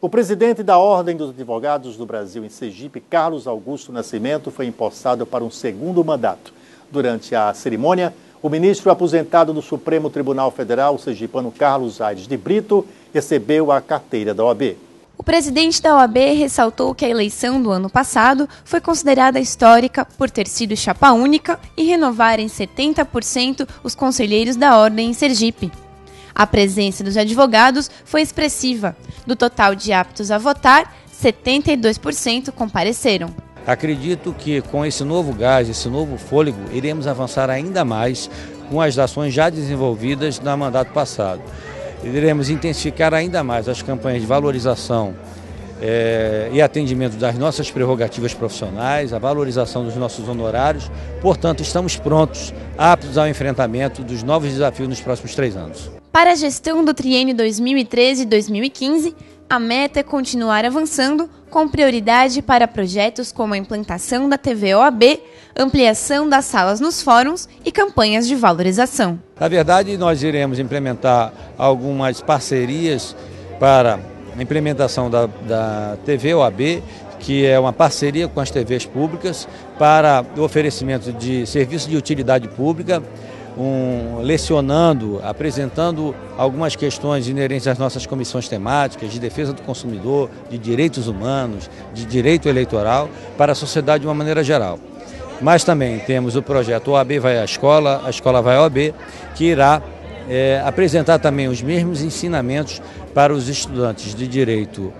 O presidente da Ordem dos Advogados do Brasil em Sergipe, Carlos Augusto Nascimento, foi empossado para um segundo mandato. Durante a cerimônia, o ministro aposentado do Supremo Tribunal Federal, o sergipano Carlos Aires de Brito, recebeu a carteira da OAB. O presidente da OAB ressaltou que a eleição do ano passado foi considerada histórica por ter sido chapa única e renovar em 70% os conselheiros da Ordem em Sergipe. A presença dos advogados foi expressiva. Do total de aptos a votar, 72% compareceram. Acredito que com esse novo gás, esse novo fôlego, iremos avançar ainda mais com as ações já desenvolvidas no mandato passado. Iremos intensificar ainda mais as campanhas de valorização e atendimento das nossas prerrogativas profissionais, a valorização dos nossos honorários. Portanto, estamos prontos, aptos ao enfrentamento dos novos desafios nos próximos 3 anos. Para a gestão do triênio 2013-2015, a meta é continuar avançando com prioridade para projetos como a implantação da TV OAB, ampliação das salas nos fóruns e campanhas de valorização. Na verdade, nós iremos implementar algumas parcerias para a implementação da TV OAB, que é uma parceria com as TVs públicas para o oferecimento de serviços de utilidade pública, lecionando, apresentando algumas questões inerentes às nossas comissões temáticas de defesa do consumidor, de direitos humanos, de direito eleitoral, para a sociedade de uma maneira geral. Mas também temos o projeto OAB vai à escola, a escola vai à OAB, que irá apresentar também os mesmos ensinamentos para os estudantes de direito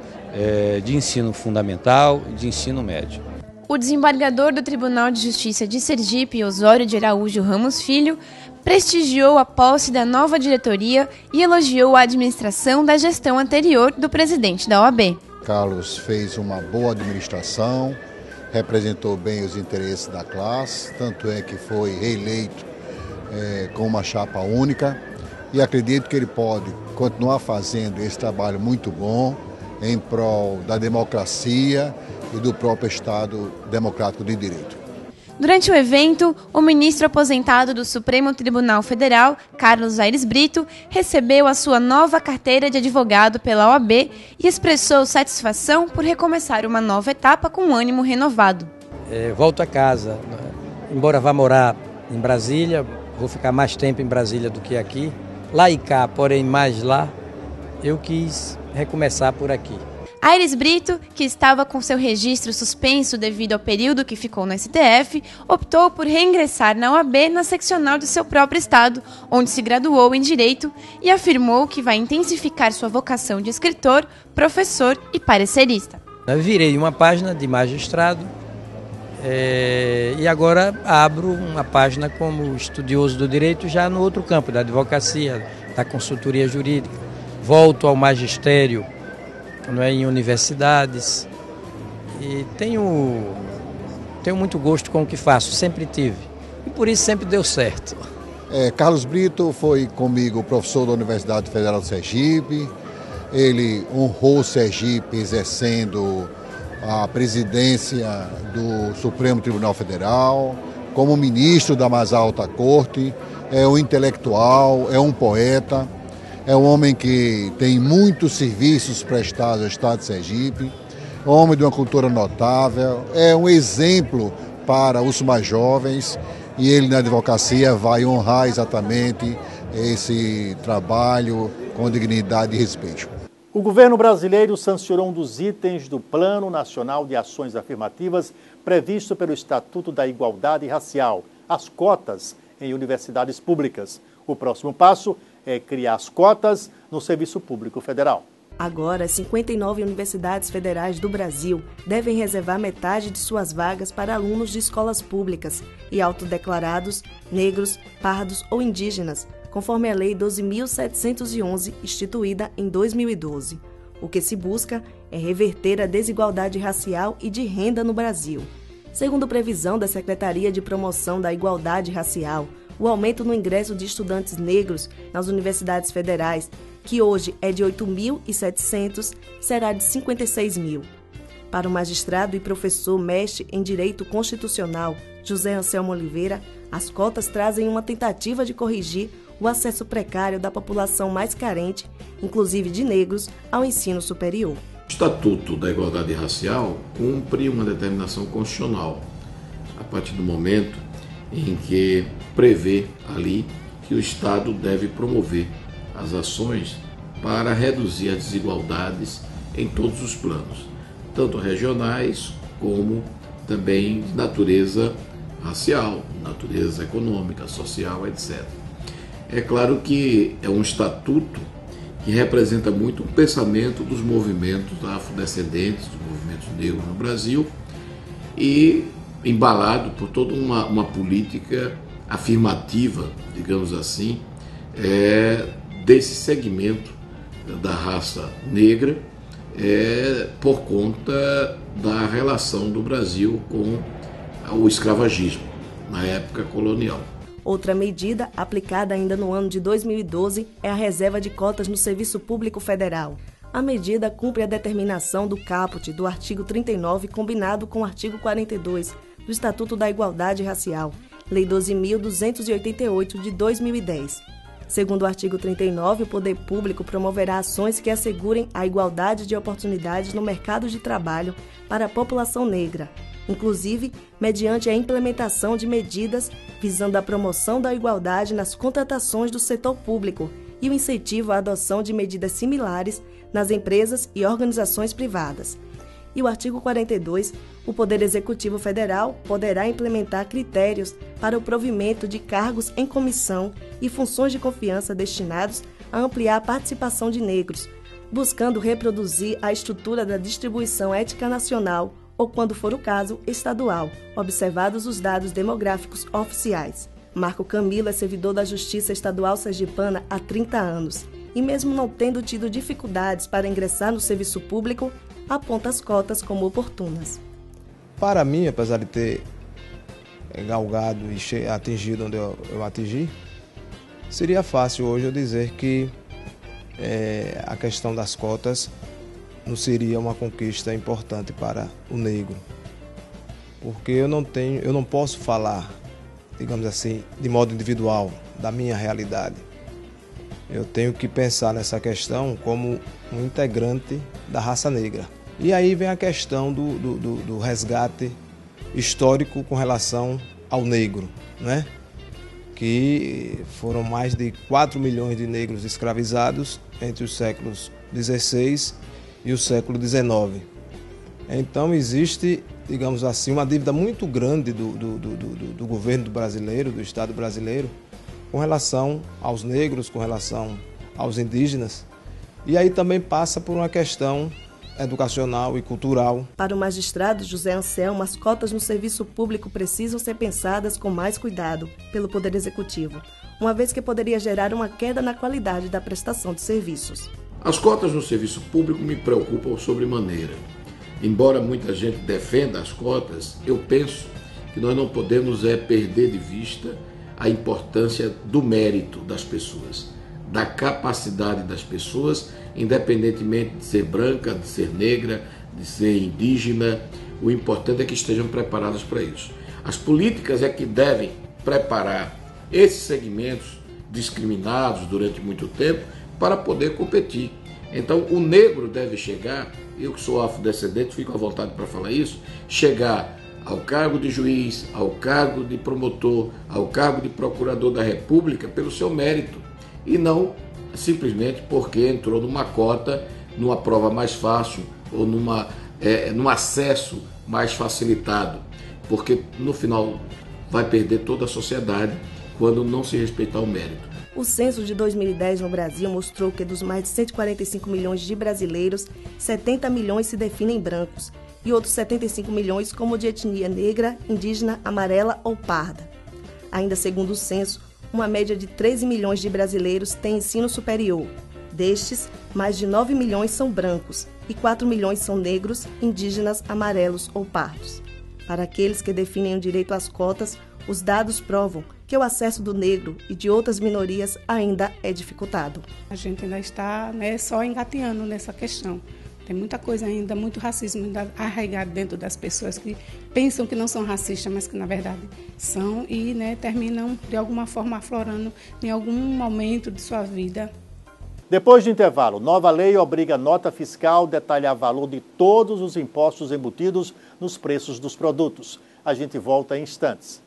de ensino fundamental e de ensino médio. O desembargador do Tribunal de Justiça de Sergipe, Osório de Araújo Ramos Filho, prestigiou a posse da nova diretoria e elogiou a administração da gestão anterior do presidente da OAB. Carlos fez uma boa administração, representou bem os interesses da classe, tanto é que foi reeleito com uma chapa única, e acredito que ele pode continuar fazendo esse trabalho muito bom em prol da democracia e do próprio Estado Democrático de Direito. Durante o evento, o ministro aposentado do Supremo Tribunal Federal, Carlos Aires Brito, recebeu a sua nova carteira de advogado pela OAB e expressou satisfação por recomeçar uma nova etapa com ânimo renovado. Volto a casa, embora vá morar em Brasília, vou ficar mais tempo em Brasília do que aqui. Lá e cá, porém mais lá, eu quis recomeçar por aqui. Aires Brito, que estava com seu registro suspenso devido ao período que ficou no STF, optou por reingressar na OAB na seccional do seu próprio estado, onde se graduou em Direito, e afirmou que vai intensificar sua vocação de escritor, professor e parecerista. Eu virei uma página de magistrado e agora abro uma página como estudioso do direito já no outro campo, da advocacia, da consultoria jurídica. Volto ao magistério, em universidades, e tenho muito gosto com o que faço, sempre tive, e por isso sempre deu certo. Carlos Brito foi comigo professor da Universidade Federal de Sergipe, ele honrou Sergipe exercendo a presidência do Supremo Tribunal Federal, como ministro da mais alta corte, é um intelectual, é um poeta, é um homem que tem muitos serviços prestados ao Estado de Sergipe, homem de uma cultura notável, é um exemplo para os mais jovens, e ele na advocacia vai honrar exatamente esse trabalho com dignidade e respeito. O governo brasileiro sancionou um dos itens do Plano Nacional de Ações Afirmativas previsto pelo Estatuto da Igualdade Racial, as cotas em universidades públicas. O próximo passo é criar as cotas no Serviço Público Federal. Agora, 59 universidades federais do Brasil devem reservar metade de suas vagas para alunos de escolas públicas e autodeclarados, negros, pardos ou indígenas, conforme a Lei 12.711, instituída em 2012. O que se busca é reverter a desigualdade racial e de renda no Brasil. Segundo previsão da Secretaria de Promoção da Igualdade Racial, o aumento no ingresso de estudantes negros nas universidades federais, que hoje é de 8.700, será de 56.000. Para o magistrado e professor mestre em Direito Constitucional, José Anselmo Oliveira, as cotas trazem uma tentativa de corrigir o acesso precário da população mais carente, inclusive de negros, ao ensino superior. O Estatuto da Igualdade Racial cumpre uma determinação constitucional a partir do momento em que prevê ali que o Estado deve promover as ações para reduzir as desigualdades em todos os planos, tanto regionais como também de natureza racial, natureza econômica, social, etc. É claro que é um estatuto que representa muito o pensamento dos movimentos afrodescendentes, dos movimentos negros no Brasil, e embalado por toda uma política afirmativa, digamos assim, desse segmento da raça negra, por conta da relação do Brasil com o escravagismo na época colonial. Outra medida, aplicada ainda no ano de 2012, é a reserva de cotas no Serviço Público Federal. A medida cumpre a determinação do caput do artigo 39, combinado com o artigo 42 do Estatuto da Igualdade Racial, Lei 12.288 de 2010. Segundo o artigo 39, o poder público promoverá ações que assegurem a igualdade de oportunidades no mercado de trabalho para a população negra, inclusive mediante a implementação de medidas visando a promoção da igualdade nas contratações do setor público e o incentivo à adoção de medidas similares nas empresas e organizações privadas. E o artigo 42, o Poder Executivo Federal poderá implementar critérios para o provimento de cargos em comissão e funções de confiança destinados a ampliar a participação de negros, buscando reproduzir a estrutura da distribuição étnica nacional ou, quando for o caso, estadual, observados os dados demográficos oficiais. Marco Camilo é servidor da Justiça Estadual Sergipana há 30 anos e, mesmo não tendo tido dificuldades para ingressar no serviço público, aponta as cotas como oportunas. Para mim, apesar de ter galgado e atingido onde eu atingi, seria fácil hoje eu dizer que a questão das cotas não seria uma conquista importante para o negro, porque eu não posso falar, digamos assim, de modo individual da minha realidade. Eu tenho que pensar nessa questão como um integrante da raça negra. E aí vem a questão do resgate histórico com relação ao negro, né? Que foram mais de 4 milhões de negros escravizados entre os séculos XVI e o século XIX. Então existe, digamos assim, uma dívida muito grande do governo brasileiro, do Estado brasileiro, com relação aos negros, com relação aos indígenas. E aí também passa por uma questão educacional e cultural. Para o magistrado José Anselmo, as cotas no serviço público precisam ser pensadas com mais cuidado pelo Poder Executivo, uma vez que poderia gerar uma queda na qualidade da prestação de serviços. As cotas no serviço público me preocupam sobremaneira. Embora muita gente defenda as cotas, eu penso que nós não podemos perder de vista a importância do mérito das pessoas, da capacidade das pessoas, independentemente de ser branca, de ser negra, de ser indígena. O importante é que estejam preparadas para isso. As políticas é que devem preparar esses segmentos discriminados durante muito tempo para poder competir. Então o negro deve chegar, eu que sou afrodescendente, fico à vontade para falar isso, chegar ao cargo de juiz, ao cargo de promotor, ao cargo de procurador da República pelo seu mérito, e não simplesmente porque entrou numa cota, numa prova mais fácil ou num acesso mais facilitado, porque no final vai perder toda a sociedade quando não se respeitar o mérito. O censo de 2010 no Brasil mostrou que dos mais de 145 milhões de brasileiros, 70 milhões se definem brancos e outros 75 milhões como de etnia negra, indígena, amarela ou parda. Ainda segundo o censo, uma média de 13 milhões de brasileiros têm ensino superior. Destes, mais de 9 milhões são brancos e 4 milhões são negros, indígenas, amarelos ou pardos. Para aqueles que definem o direito às cotas, os dados provam que o acesso do negro e de outras minorias ainda é dificultado. A gente ainda está só engateando nessa questão. Tem muita coisa ainda, muito racismo ainda arraigado dentro das pessoas que pensam que não são racistas, mas que na verdade são e terminam de alguma forma aflorando em algum momento de sua vida Depois do intervalo, nova lei obriga a nota fiscal a detalhar o valor de todos os impostos embutidos nos preços dos produtos. A gente volta em instantes.